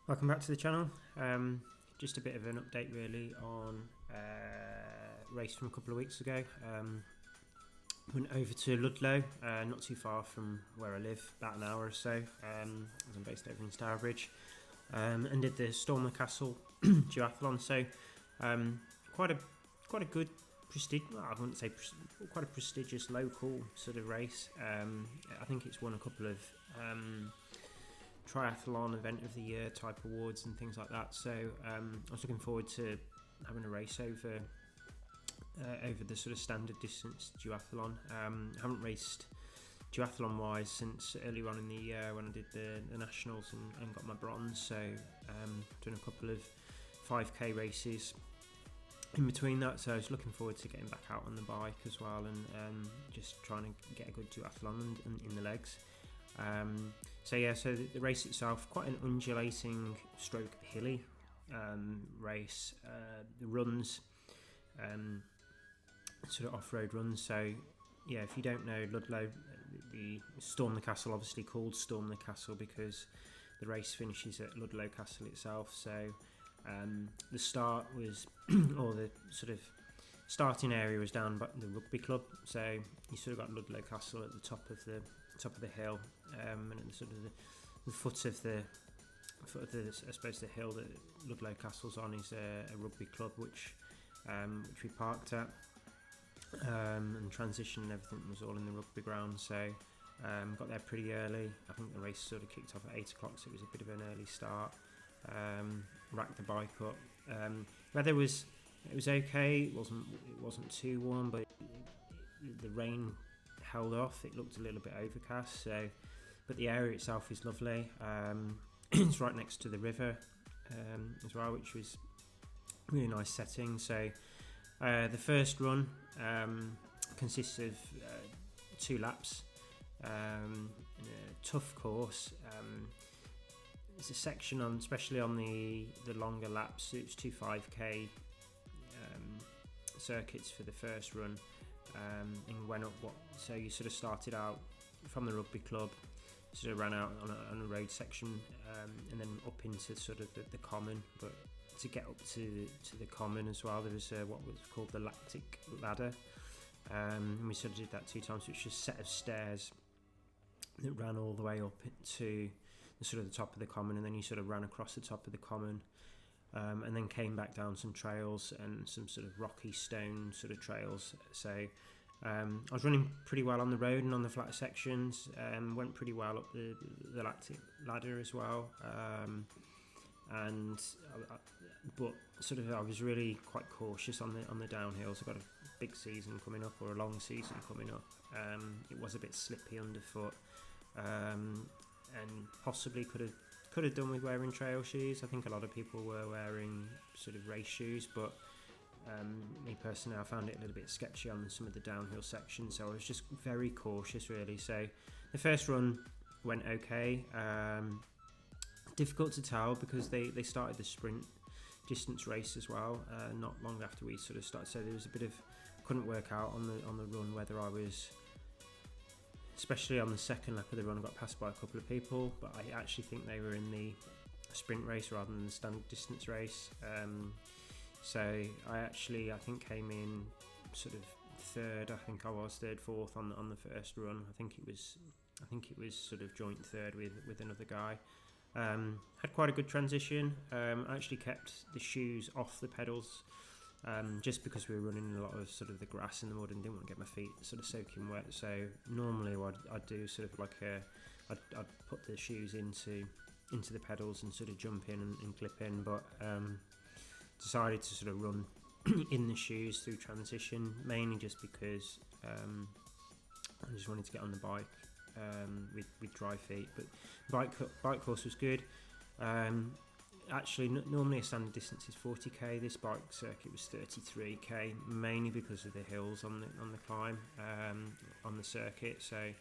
Welcome back to the channel. Just a bit of an update really on a race from a couple of weeks ago. Went over to Ludlow, not too far from where I live, about an hour or so, as I'm based over in Stourbridge, and did the Storm the Castle Duathlon. So quite a good I wouldn't say quite a prestigious local sort of race. I think it's won a couple of triathlon event of the year type awards and things like that. So I was looking forward to having a race over the sort of standard distance duathlon. I haven't raced duathlon wise since earlier on in the year when I did the nationals and got my bronze. So done a couple of 5k races in between that, so I was looking forward to getting back out on the bike as well, and just trying to get a good duathlon in the legs. So the race itself, quite an undulating stroke hilly race. The runs, sort of off-road runs. So yeah, if you don't know Ludlow, the Storm the Castle, obviously called Storm the Castle because the race finishes at Ludlow Castle itself. So the start was, or the sort of starting area was down by the rugby club. So you sort of got Ludlow Castle at the top of the hill, and at the sort of the foot of the I suppose the hill that Ludlow Castle's on is a rugby club which we parked at, and transition and everything was all in the rugby ground. So got there pretty early. I think the race sort of kicked off at 8 o'clock, so it was a bit of an early start. Racked the bike up. Weather was okay. It wasn't too warm, but the rain held off. It looked a little bit overcast. So, but the area itself is lovely. It's right next to the river as well, which was really nice setting. So the first run consists of 2 laps in a tough course. There's a section on, especially on the longer laps, it's 2 5k circuits for the first run, and went up so you sort of started out from the rugby club, sort of ran out on a road section, and then up into sort of the common. But to get up to the common as well, there was what was called the lactic ladder, and we sort of did that 2 times, which was a set of stairs that ran all the way up to the sort of the top of the common, and then you sort of ran across the top of the common, and then came back down some trails and some sort of rocky stone sort of trails. So I was running pretty well on the road and on the flat sections, went pretty well up the lactic ladder as well, but sort of I was really quite cautious on the downhills. I've got a big season coming up, or a long season coming up. It was a bit slippy underfoot, and possibly could have done with wearing trail shoes. I think a lot of people were wearing sort of race shoes, but me personally, I found it a little bit sketchy on some of the downhill sections, so I was just very cautious really. So the first run went okay. Difficult to tell because they started the sprint distance race as well, not long after we sort of started, so there was a bit of, couldn't work out on the run whether I was, especially on the second lap of the run, I got passed by a couple of people, but I actually think they were in the sprint race rather than the standard distance race. So I think came in sort of third. I think I was third, fourth on the first run. I think it was sort of joint third with another guy. Had quite a good transition. I actually kept the shoes off the pedals, just because we were running a lot of sort of the grass in the mud and didn't want to get my feet sort of soaking wet. So normally what I'd do sort of like I'd put the shoes into the pedals and sort of jump in and clip in, but decided to sort of run in the shoes through transition, mainly just because I just wanted to get on the bike with dry feet. But bike course was good. Actually, normally a standard distance is 40k. This bike circuit was 33k, mainly because of the hills on the climb on the circuit. So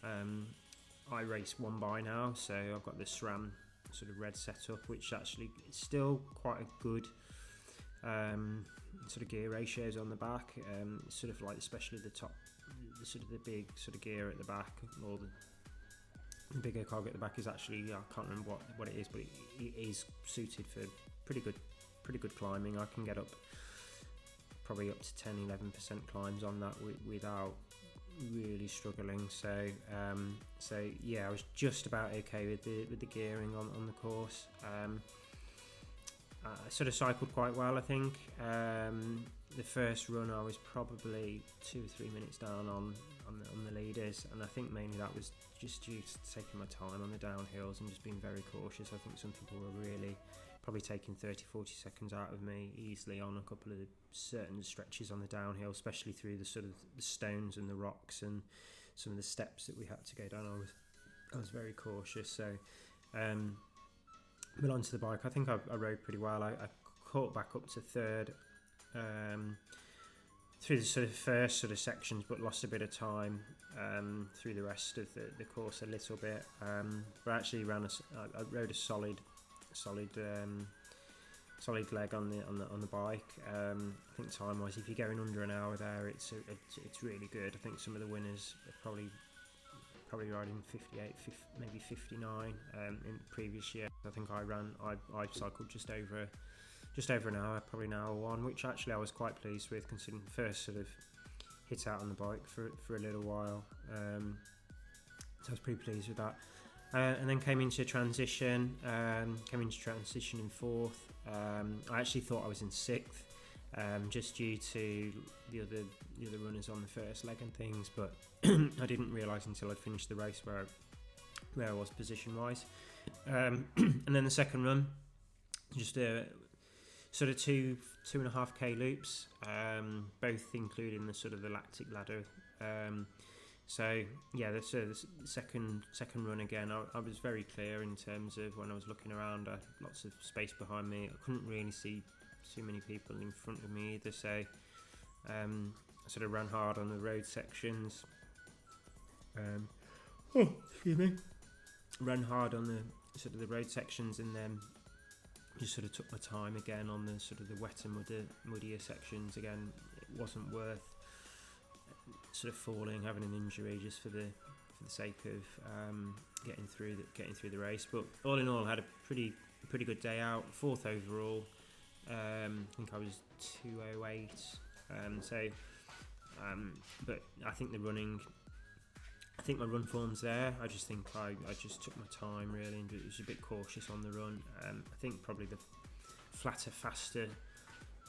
I race 1 now, so I've got the SRAM sort of red setup, which actually is still quite a good sort of gear ratios on the back. Sort of like especially the top, the sort of the big sort of gear at the back, or The bigger cog at the back is actually, I can't remember what it is, but it is suited for pretty good climbing. I can get up probably up to 10-11% climbs on that without really struggling. So yeah, I was just about okay with the gearing on the course. I sort of cycled quite well, I think. The first run I was probably 2 or 3 minutes down on the leaders, and I think mainly that was just due to taking my time on the downhills and just being very cautious. I think some people were really probably taking 30-40 seconds out of me easily on a couple of certain stretches on the downhill, especially through the sort of the stones and the rocks and some of the steps that we had to go down. I was very cautious. So but onto the bike, I think I rode pretty well. I caught back up to third through the sort of first sort of sections, but lost a bit of time through the rest of the course a little bit. But actually I rode a solid leg on the bike. I think time wise, if you're going under an hour there, it's really good. I think some of the winners are probably riding 58, maybe 59 in previous year. I think I cycled just over an hour, probably an hour one, which actually I was quite pleased with, considering the first sort of hit out on the bike for a little while. So I was pretty pleased with that. And then came into transition in fourth. I actually thought I was in sixth, just due to the other runners on the first leg and things, but I didn't realise until I'd finished the race where I was position wise. And then the second run, just sort of 2.5k loops, both including the sort of the lactic ladder. So yeah, the second run again, I was very clear in terms of when I was looking around. I had lots of space behind me. I couldn't really see too many people in front of me either. So I sort of ran hard on the road sections. Excuse me. Ran hard on the sort of the road sections, and then just sort of took my time again on the sort of the wetter, muddier sections. Again, it wasn't worth sort of falling, having an injury just for the sake of getting through the race. But all in all, I had a pretty good day out. Fourth overall. I think I was 2:08. But I think my run form's there. I just think I just took my time really and was a bit cautious on the run. I think probably the flatter, faster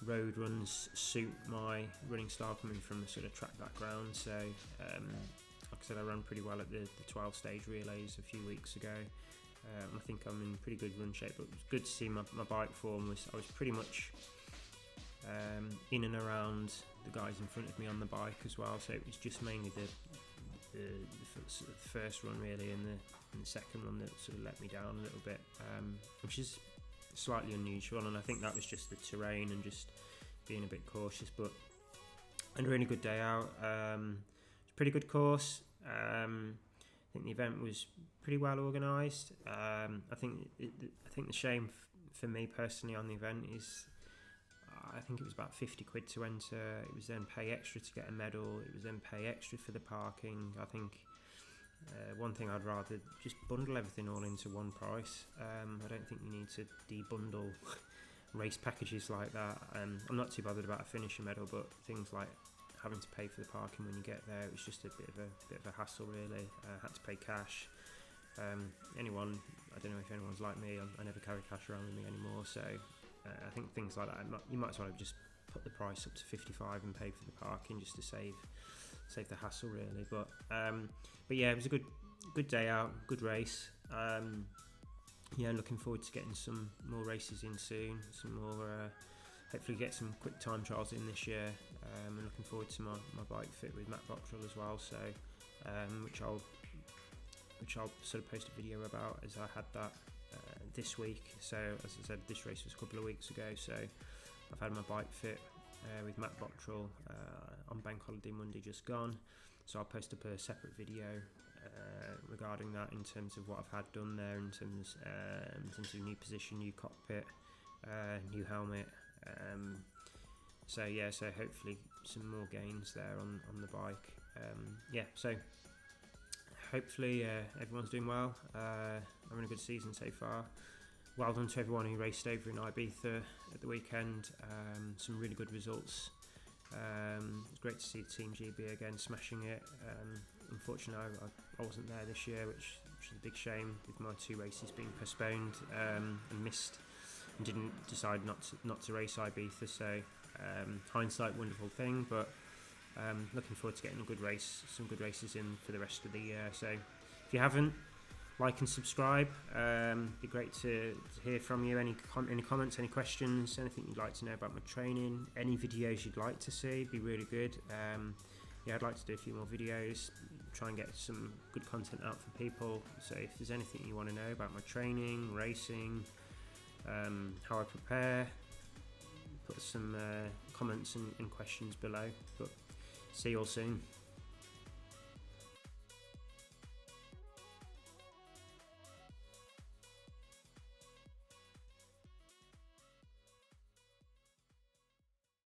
road runs suit my running style, coming from a sort of track background. So like I said, I ran pretty well at the 12-stage relays a few weeks ago. I think I'm in pretty good run shape, but it was good to see my bike form. I was pretty much in and around the guys in front of me on the bike as well. So it was just mainly the first run really and the second run that sort of let me down a little bit, which is slightly unusual, and I think that was just the terrain and just being a bit cautious. But I had a really good day out. It's a pretty good course. I think the event was pretty well organised. I think the shame for me personally on the event is I think it was about 50 quid to enter. It was then pay extra to get a medal. It was then pay extra for the parking. I think one thing I'd rather just bundle everything all into one price. I don't think you need to debundle race packages like that. I'm not too bothered about a finisher medal, but things like having to pay for the parking when you get there, it was just a bit of a hassle really. I had to pay cash. I don't know if anyone's like me, I never carry cash around with me anymore, so I think things like that, you might as well have just put the price up to 55 and pay for the parking just to save the hassle really. But yeah, it was a good day out, good race. Yeah, looking forward to getting some more races in soon, some more hopefully get some quick time trials in this year, and looking forward to my bike fit with Matt Bottrell as well, so which I'll sort of post a video about, as I had that this week. So as I said, this race was a couple of weeks ago, so I've had my bike fit with Matt Bottrell on Bank Holiday Monday just gone, so I'll post up a separate video regarding that, in terms of what I've had done there, in terms of new position, new cockpit, new helmet. So hopefully some more gains there on the bike. So hopefully everyone's doing well. Having a good season so far. Well done to everyone who raced over in Ibiza at the weekend. Some really good results. It's great to see Team GB again smashing it. Unfortunately, I wasn't there this year, which is a big shame, with my 2 races being postponed and missed, and didn't decide not to race Ibiza. So hindsight, wonderful thing, but looking forward to getting some good races in for the rest of the year. So if you haven't, like and subscribe. Be great to hear from you. Any comments, any questions, anything you'd like to know about my training, any videos you'd like to see, be really good. I'd like to do a few more videos, try and get some good content out for people. So if there's anything you want to know about my training, racing, how I prepare, put some comments and questions below. But see you all soon.